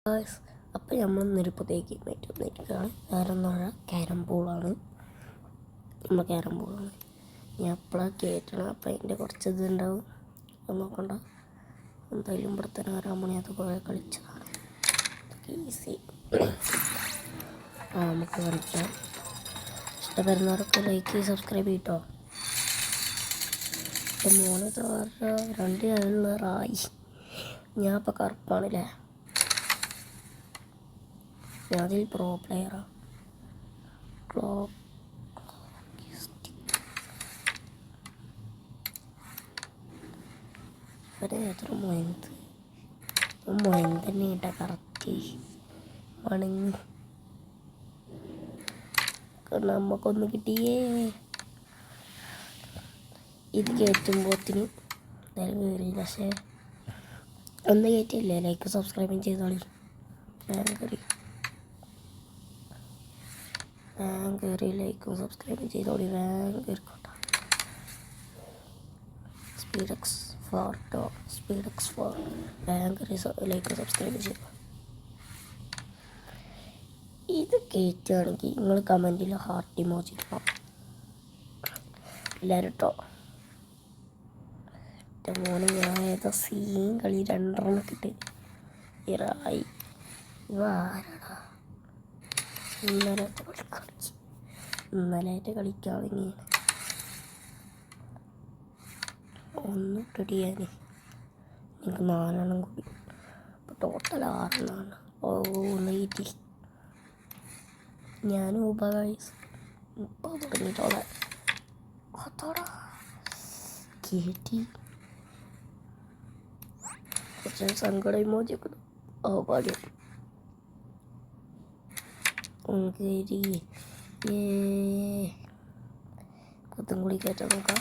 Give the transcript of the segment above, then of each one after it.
Guys, അപ്പോൾ നമ്മൾ നിരുപ്പത്തേക്ക് വന്നിരിക്കുകയാണ്. വേറെ ഒന്നുമല്ല, ക്യാരം ബോളാണ്. നമ്മൾ ക്യാരം ബോളാണ് ഞാൻ എപ്പോഴാണ് കയറ്റണം. അപ്പോൾ അതിൻ്റെ കുറച്ച് ഇതുണ്ടാവും, അത് നോക്കണ്ട. എന്തായാലും ഇവിടെ തന്നെ വരാൻ മണി അത് കുറേ കളിച്ചതാണ്. ഈസി. നമുക്ക് കളിക്കാം. ഇഷ്ടപ്പെടുന്നവരൊക്കെ ലൈക്ക് സബ്സ്ക്രൈബ് ചെയ്യട്ടോ. മോനെ രണ്ട് റായി. ഞാൻ ഇപ്പോൾ കറുപ്പാണല്ലേ. ഞാനതിൽ പ്രോ പ്ലെയറാണ്. എത്ര മൊയൻ തന്നെ കേട്ടാ കറക്റ്റ് മണങ്ങി. നമുക്കൊന്ന് കിട്ടിയേ. ഇത് കയറ്റുമ്പോഴത്തിന് എന്തായാലും കയറിയില്ല. പക്ഷേ ഒന്ന് കയറ്റിയില്ലേ. ലൈക്ക് സബ്സ്ക്രൈബും ചെയ്തോളി. കയറി ലൈക്കും സബ്സ്ക്രൈബും ചെയ്തോളി. കയറിക്കോട്ടെ. സ്പീഡെക്സ് 4 കയറി ലൈക്ക് സബ്സ്ക്രൈബ് ചെയ്തു. ഇത് കയറ്റുകയാണെങ്കിൽ നിങ്ങൾ കമൻറ്റിൽ ഹാർട്ട് ഇമോജി ഇടണം എല്ലാവരും കേട്ടോ. എൻ്റെ മോനെ ഞാൻ ഏതാ സീൻ കളി 2 റണ്ണൊക്കെ ഇട്ട് ഇറായി. ഇവ ആരാടാ? ഇന്നലെ കളിക്കാണെങ്കിൽ ഒന്ന് ഇട്ടിടിയാൻ എനിക്ക് 4 എണ്ണം കൂടി. അപ്പോൾ ടോട്ടൽ 6 എണ്ണമാണ്. ഒന്ന് കയറ്റി. ഞാനും ഗൈസ് ഇപ്പോൾ തുടങ്ങിയിട്ടോളെ അതോടാ കയറ്റി. കുറച്ച് സങ്കട ഇമോജിയൊക്കെ പാടിയും കയറി. കൊത്തും കൂടി കയറ്റാൻ നോക്കാം.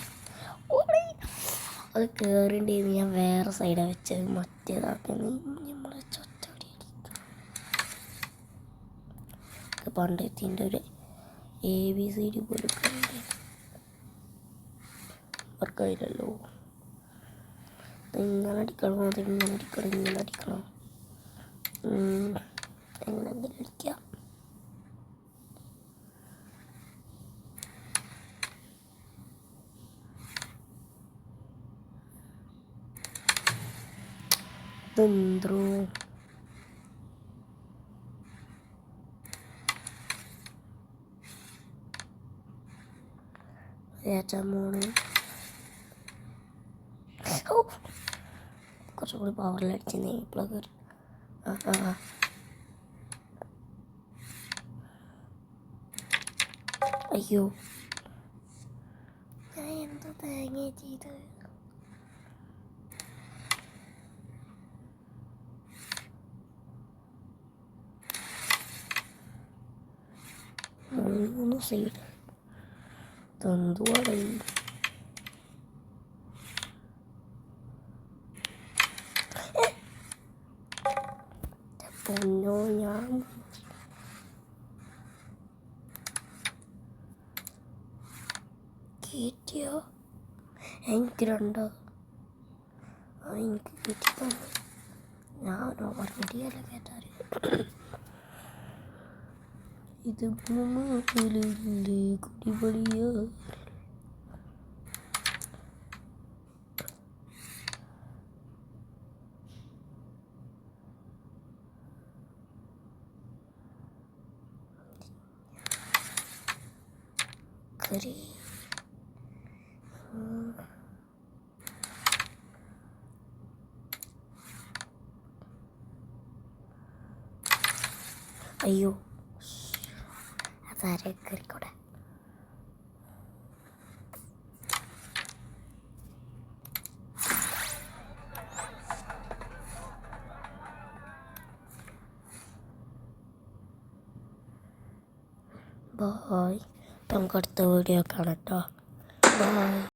അത് കയറിണ്ടെന്ന് ഞാൻ വേറെ സൈഡാണ് വെച്ചത്. മറ്റേതാക്കി നമ്മളെ ചൊറ്റടി പണ്ടത്തിൻ്റെ ഒരു ABCD പോലും വർക്കായില്ലല്ലോ. ഇങ്ങനെ അടിക്കണോ, അതിങ്ങനെ അടിക്കണം, ഇങ്ങനെ അടിക്കണം, എങ്ങനെങ്കിലും അടിക്കാം. ഇതെന്തോ മോണ് കുറച്ചും കൂടി പവറിലടിച്ച് ഇപ്പോഴൊക്കെ. അയ്യോ, ഞാൻ എന്തോ തേങ്ങ ചെയ്ത്. സൈഡ് തന്തുവാട. പൊന്നോ, ഞാൻ കയറ്റിയോ? എനിക്ക് 2 എനിക്ക് കയറ്റി തന്നെ. ഞാൻ ഓർമ്മടിയല്ല കേട്ടാറ്. ഇത് കുടിപൊളിയ. കറി അയ്യോ, അതാരെ കറിക്കൂടെ. ബായ്. നമുക്ക് അടുത്ത വീഡിയോ കാണാം കേട്ടോ. ബായ്.